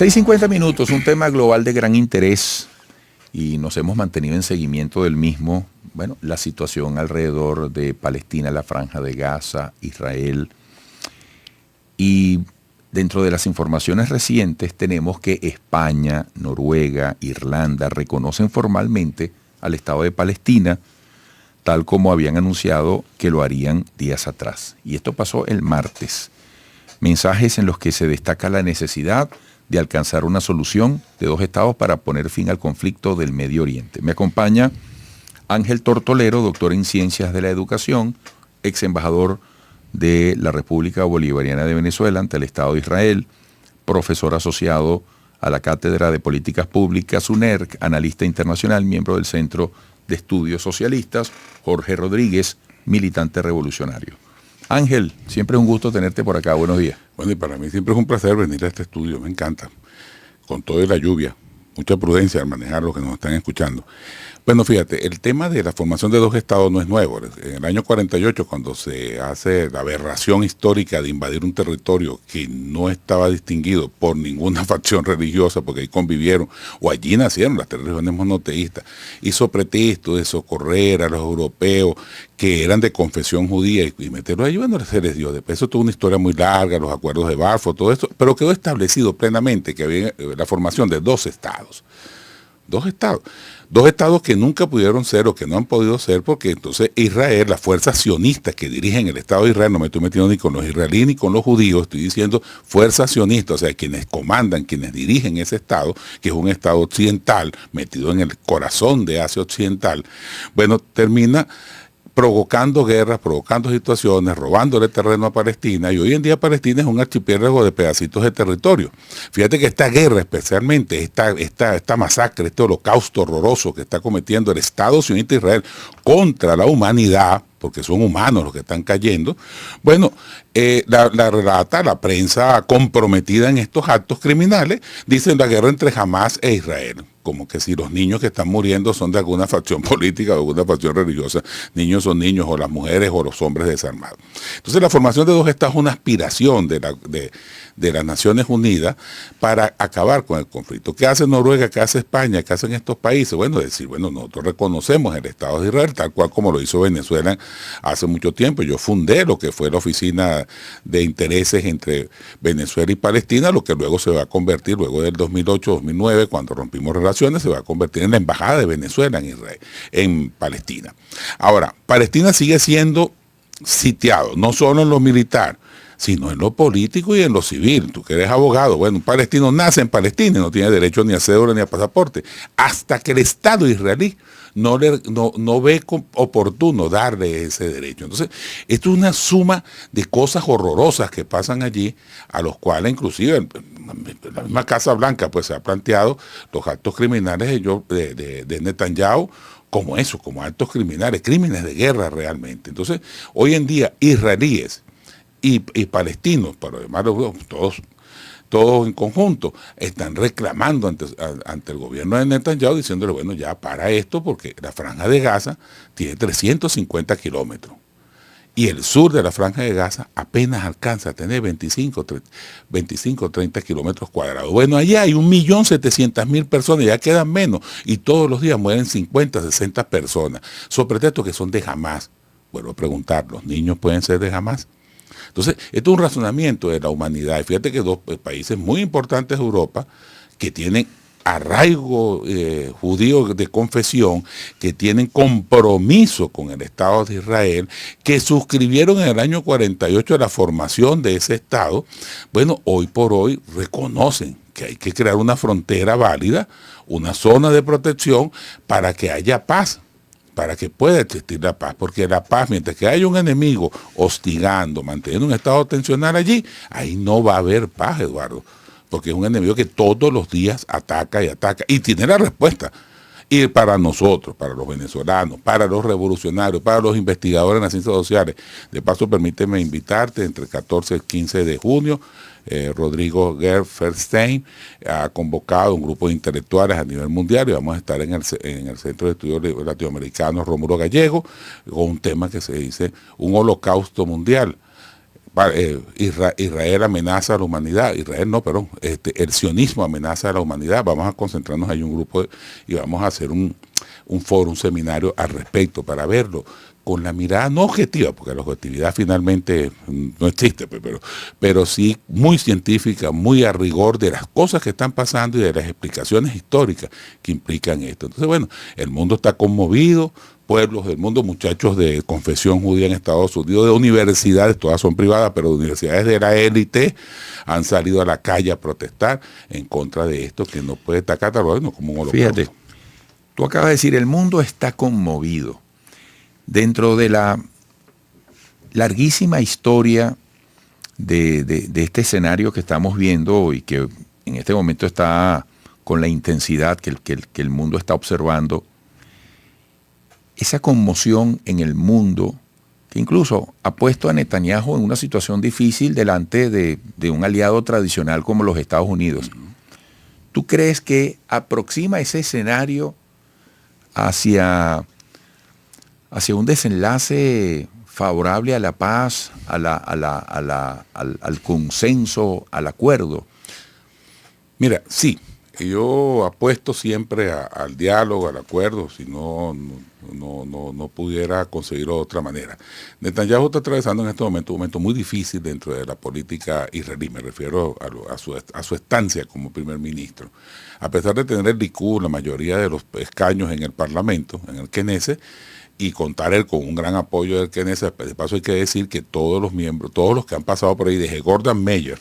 6:50, un tema global de gran interés y nos hemos mantenido en seguimiento del mismo. Bueno, la situación alrededor de Palestina, la Franja de Gaza, Israel. Y dentro de las informaciones recientes tenemos que España, Noruega, Irlanda reconocen formalmente al Estado de Palestina, tal como habían anunciado que lo harían días atrás. Y esto pasó el martes. Mensajes en los que se destaca la necesidad de alcanzar una solución de dos estados para poner fin al conflicto del Medio Oriente. Me acompaña Ángel Tortolero, doctor en Ciencias de la Educación, ex embajador de la República Bolivariana de Venezuela ante el Estado de Israel, profesor asociado a la Cátedra de Políticas Públicas UNERC, analista internacional, miembro del Centro de Estudios Socialistas, Jorge Rodríguez, militante revolucionario. Ángel, siempre es un gusto tenerte por acá. Buenos días. Bueno, y para mí siempre es un placer venir a este estudio, me encanta. Con todo y la lluvia, mucha prudencia al manejar los que nos están escuchando. Bueno, fíjate, el tema de la formación de dos estados no es nuevo. En el año 48, cuando se hace la aberración histórica de invadir un territorio que no estaba distinguido por ninguna facción religiosa, porque ahí convivieron, o allí nacieron las tres religiones monoteístas, hizo pretexto de socorrer a los europeos que eran de confesión judía y meterlos allí, bueno, se les dio. Después eso tuvo una historia muy larga, los acuerdos de Balfour, todo esto, pero quedó establecido plenamente que había la formación de dos estados. Dos estados que nunca pudieron ser o que no han podido ser, porque entonces Israel, las fuerzas sionistas que dirigen el Estado de Israel, no me estoy metiendo ni con los israelíes ni con los judíos, estoy diciendo fuerzas sionistas, o sea, quienes comandan, quienes dirigen ese Estado, que es un Estado occidental, metido en el corazón de Asia Occidental, bueno, termina provocando guerras, provocando situaciones, robándole terreno a Palestina, y hoy en día Palestina es un archipiélago de pedacitos de territorio. Fíjate que esta guerra, especialmente esta masacre, este holocausto horroroso que está cometiendo el Estado sionista de Israel contra la humanidad, porque son humanos los que están cayendo, bueno, la relata la prensa comprometida en estos actos criminales, dicen la guerra entre Hamás e Israel, como que si los niños que están muriendo son de alguna facción política o alguna facción religiosa, niños son niños, o las mujeres o los hombres desarmados. Entonces la formación de dos estados es una aspiración de las Naciones Unidas para acabar con el conflicto. ¿Qué hace Noruega? ¿Qué hace España? ¿Qué hacen estos países? Bueno, decir, bueno, nosotros reconocemos el Estado de Israel, tal cual como lo hizo Venezuela hace mucho tiempo. Yo fundé lo que fue la Oficina de Intereses entre Venezuela y Palestina, lo que luego se va a convertir, luego del 2008-2009, cuando rompimos relaciones, se va a convertir en la Embajada de Venezuela en Israel, en Palestina. Ahora, Palestina sigue siendo sitiado, no solo en lo militar, sino en lo político y en lo civil. Tú que eres abogado, bueno, un palestino nace en Palestina y no tiene derecho ni a cédula ni a pasaporte, hasta que el Estado israelí no ve oportuno darle ese derecho. Entonces, esto es una suma de cosas horrorosas que pasan allí, a los cuales inclusive la misma Casa Blanca pues se ha planteado los actos criminales de Netanyahu como eso, como actos criminales, crímenes de guerra realmente. Entonces, hoy en día, israelíes y palestinos, pero además todos en conjunto, están reclamando ante el gobierno de Netanyahu, diciéndole, bueno, ya para esto, porque la Franja de Gaza tiene 350 kilómetros. Y el sur de la Franja de Gaza apenas alcanza a tener 25 o 30 kilómetros cuadrados. Bueno, allá hay 1.700.000 personas, ya quedan menos, y todos los días mueren 50, 60 personas, sobre pretexto que son de Hamás. Vuelvo a preguntar, ¿los niños pueden ser de Hamás? Entonces, esto es un razonamiento de la humanidad. Y fíjate que dos países muy importantes de Europa, que tienen arraigo judío de confesión, que tienen compromiso con el Estado de Israel, que suscribieron en el año 48 la formación de ese Estado, bueno, hoy por hoy reconocen que hay que crear una frontera válida, una zona de protección para que haya paz, para que pueda existir la paz, porque la paz, mientras que haya un enemigo hostigando, manteniendo un estado tensional allí, ahí no va a haber paz, Eduardo, porque es un enemigo que todos los días ataca y tiene la respuesta. Y para nosotros, para los venezolanos, para los revolucionarios, para los investigadores en las ciencias sociales, de paso permíteme invitarte, entre el 14 y el 15 de junio, Rodrigo Gerferstein ha convocado un grupo de intelectuales a nivel mundial y vamos a estar en el Centro de Estudios Latinoamericanos Rómulo Gallego con un tema que se dice un holocausto mundial. Israel amenaza a la humanidad, Israel no, perdón, el sionismo amenaza a la humanidad, vamos a concentrarnos ahí un grupo y vamos a hacer un foro, un seminario al respecto para verlo con la mirada no objetiva, porque la objetividad finalmente no existe, pero sí muy científica, muy a rigor de las cosas que están pasando y de las explicaciones históricas que implican esto. Entonces, bueno, el mundo está conmovido, pueblos del mundo, muchachos de confesión judía en Estados Unidos, de universidades, todas son privadas, pero de universidades de la élite, han salido a la calle a protestar en contra de esto que no puede estar catalogado como un holocausto. Fíjate, tú acabas de decir, el mundo está conmovido. Dentro de la larguísima historia de este escenario que estamos viendo y que en este momento está con la intensidad que el mundo está observando, esa conmoción en el mundo, que incluso ha puesto a Netanyahu en una situación difícil delante de un aliado tradicional como los Estados Unidos. ¿Tú crees que aproxima ese escenario hacia un desenlace favorable a la paz, al consenso, al acuerdo? Mira, sí, yo apuesto siempre al diálogo, al acuerdo, si no pudiera conseguirlo de otra manera. Netanyahu está atravesando en este momento un momento muy difícil dentro de la política israelí, me refiero a su estancia como primer ministro. A pesar de tener el Likud, la mayoría de los escaños en el Parlamento, en el Knesset, y contar él con un gran apoyo del Knesset, de paso hay que decir que todos los miembros, todos los que han pasado por ahí, desde Gordon Meyer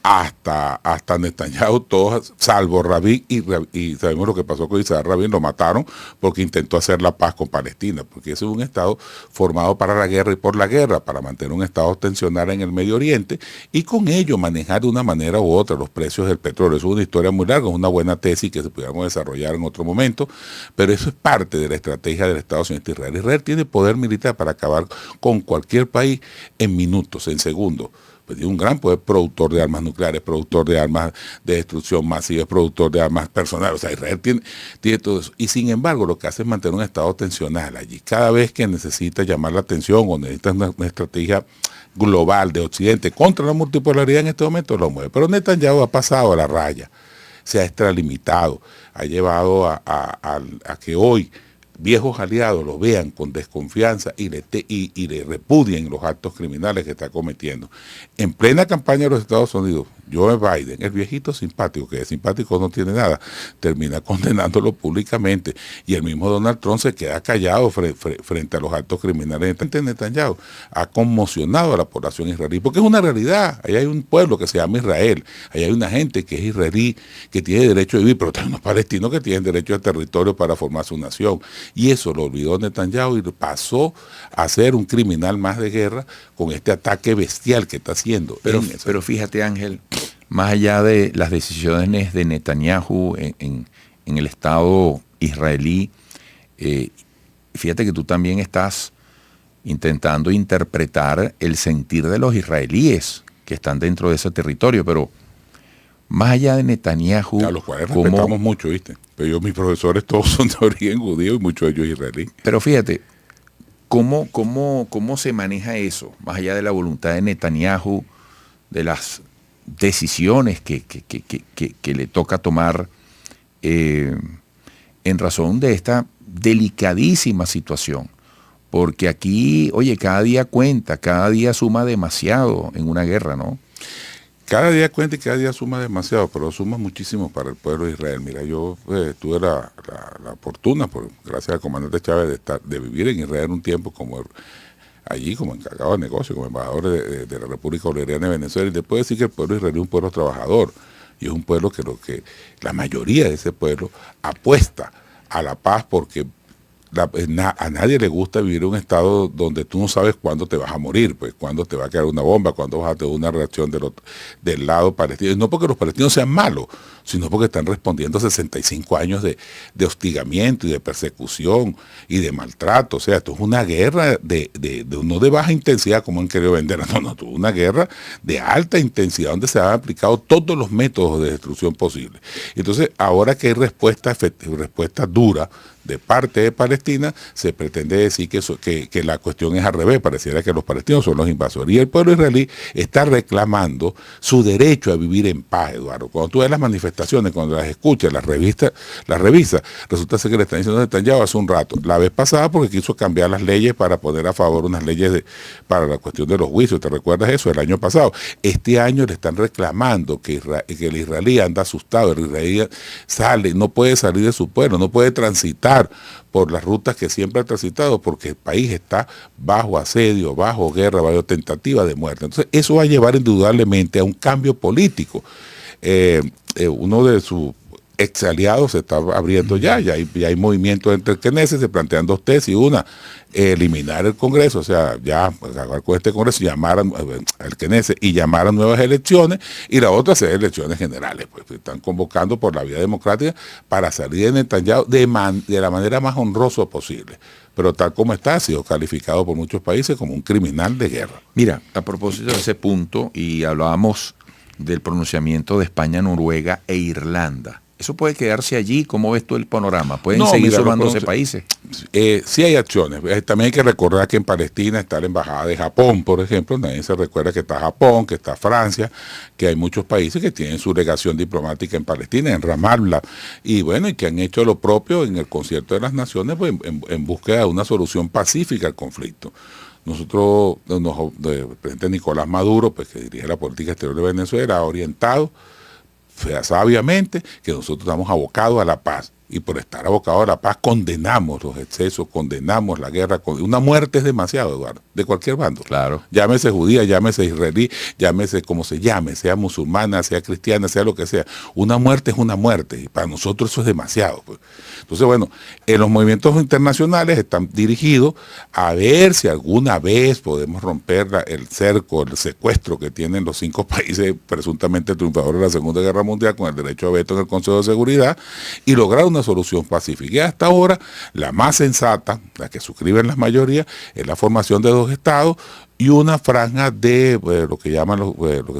hasta Netanyahu, todos, salvo Rabin, y sabemos lo que pasó con Isaac Rabin, lo mataron porque intentó hacer la paz con Palestina, porque ese es un Estado formado para la guerra y por la guerra, para mantener un Estado tensional en el Medio Oriente, y con ello manejar de una manera u otra los precios del petróleo. Eso es una historia muy larga, es una buena tesis que se pudiéramos desarrollar en otro momento, pero eso es parte de la estrategia del Estado sionista Israel. Israel tiene poder militar para acabar con cualquier país en minutos, en segundos. Tiene un gran poder productor de armas nucleares, productor de armas de destrucción masiva, productor de armas personales. O sea, Israel tiene todo eso. Y sin embargo, lo que hace es mantener un estado tensional allí. Cada vez que necesita llamar la atención o necesita una estrategia global de Occidente contra la multipolaridad, en este momento lo mueve. Pero Netanyahu ha pasado a la raya, se ha extralimitado, ha llevado a que hoy viejos aliados lo vean con desconfianza y le repudien los actos criminales que está cometiendo. En plena campaña de los Estados Unidos, Joe Biden, el viejito simpático, que de simpático no tiene nada, termina condenándolo públicamente, y el mismo Donald Trump se queda callado frente a los actos criminales. Netanyahu ha conmocionado a la población israelí, porque es una realidad. Ahí hay un pueblo que se llama Israel, ahí hay una gente que es israelí, que tiene derecho a vivir, pero hay unos palestinos que tienen derecho al territorio para formar su nación. Y eso lo olvidó Netanyahu y pasó a ser un criminal más de guerra con este ataque bestial que está haciendo. Pero fíjate, Ángel, más allá de las decisiones de Netanyahu en el Estado israelí, fíjate que tú también estás intentando interpretar el sentir de los israelíes que están dentro de ese territorio, pero más allá de Netanyahu... A los cuales respetamos mucho, ¿viste? Pero mis profesores todos son de origen judío y muchos de ellos israelíes. Pero fíjate, ¿cómo se maneja eso? Más allá de la voluntad de Netanyahu, de las decisiones que le toca tomar en razón de esta delicadísima situación. Porque aquí, oye, cada día cuenta, cada día suma demasiado en una guerra, ¿no? Cada día cuenta y cada día suma demasiado, pero suma muchísimo para el pueblo de Israel. Mira, yo tuve la fortuna, gracias al comandante Chávez, de vivir en Israel un tiempo allí como encargado de negocio, como embajador de la República Bolivariana de Venezuela, y te puedo decir que el pueblo israelí es un pueblo trabajador, y es un pueblo que la mayoría de ese pueblo apuesta a la paz, porque a nadie le gusta vivir en un estado donde tú no sabes cuándo te vas a morir, pues cuándo te va a caer una bomba, cuándo vas a tener una reacción del lado palestino. Y no porque los palestinos sean malos, sino porque están respondiendo a 65 años de hostigamiento y de persecución y de maltrato. O sea, esto es una guerra no de baja intensidad como han querido vender, no, una guerra de alta intensidad donde se han aplicado todos los métodos de destrucción posibles. Entonces, ahora que hay respuesta dura de parte de Palestina, se pretende decir que la cuestión es al revés, pareciera que los palestinos son los invasores. Y el pueblo israelí está reclamando su derecho a vivir en paz, Eduardo. Cuando tú ves las manifestaciones, cuando las escuchas, las revisas, resulta ser que le están diciendo a Netanyahu hace un rato, la vez pasada porque quiso cambiar las leyes para poner a favor unas leyes para la cuestión de los juicios, ¿te recuerdas eso? El año pasado. Este año le están reclamando que el israelí anda asustado, el israelí sale, no puede salir de su pueblo, no puede transitar por las rutas que siempre ha transitado, porque el país está bajo asedio, bajo guerra, bajo tentativa de muerte. Entonces, eso va a llevar indudablemente a un cambio político. Uno de sus ex aliados se está abriendo ya hay movimientos entre el Knesset, se plantean dos tesis, una, eliminar el Congreso, o sea, ya acabar con este Congreso, llamar al Knesset y llamar a nuevas elecciones, y la otra hacer elecciones generales, pues están convocando por la vía democrática para salir de Netanyahu de la manera más honrosa posible. Pero tal como está, ha sido calificado por muchos países como un criminal de guerra. Mira, a propósito de ese punto, y hablábamos del pronunciamiento de España, Noruega e Irlanda. ¿Eso puede quedarse allí? ¿Cómo ves tú el panorama? ¿Pueden seguir sumándose países? Sí hay acciones. También hay que recordar que en Palestina está la embajada de Japón, por ejemplo. Nadie se recuerda que está Japón, que está Francia, que hay muchos países que tienen su legación diplomática en Palestina, en Ramallah, y bueno, y que han hecho lo propio en el Concierto de las Naciones, pues, en búsqueda de una solución pacífica al conflicto. Nosotros, el presidente Nicolás Maduro, pues, que dirige la política exterior de Venezuela, ha orientado sabiamente que nosotros estamos abocados a la paz, y por estar abocados a la paz condenamos los excesos, condenamos la guerra. Una muerte es demasiado, Eduardo, de cualquier bando. Claro. Llámese judía, llámese israelí, llámese como se llame, sea musulmana, sea cristiana, sea lo que sea. Una muerte es una muerte, y para nosotros eso es demasiado, pues. Entonces, bueno, los movimientos internacionales están dirigidos a ver si alguna vez podemos romper el cerco, el secuestro que tienen los 5 países presuntamente triunfadores de la Segunda Guerra Mundial con el derecho a veto en el Consejo de Seguridad, y lograr una solución pacífica. Y hasta ahora, la más sensata, la que suscriben las mayorías, es la formación de 2 estados y una franja de lo que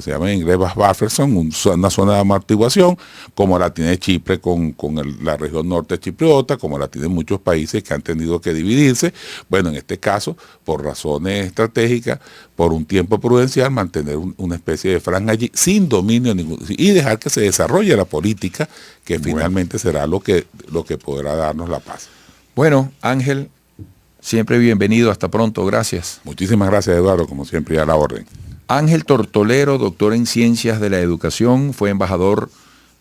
se llama en inglés buffer zone, una zona de amortiguación, como la tiene Chipre con la región norte chipriota, como la tienen muchos países que han tenido que dividirse. Bueno, en este caso, por razones estratégicas, por un tiempo prudencial, mantener una especie de franja allí sin dominio ninguno, y dejar que se desarrolle la política, que finalmente será lo que podrá darnos la paz. Bueno, Ángel, siempre bienvenido, hasta pronto, gracias. Muchísimas gracias, Eduardo, como siempre, a la orden. Ángel Tortolero, doctor en Ciencias de la Educación, fue embajador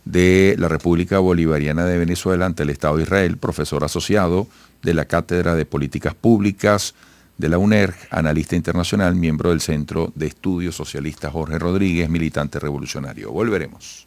de la República Bolivariana de Venezuela ante el Estado de Israel, profesor asociado de la Cátedra de Políticas Públicas de la UNERJ, analista internacional, miembro del Centro de Estudios Socialistas Jorge Rodríguez, militante revolucionario. Volveremos.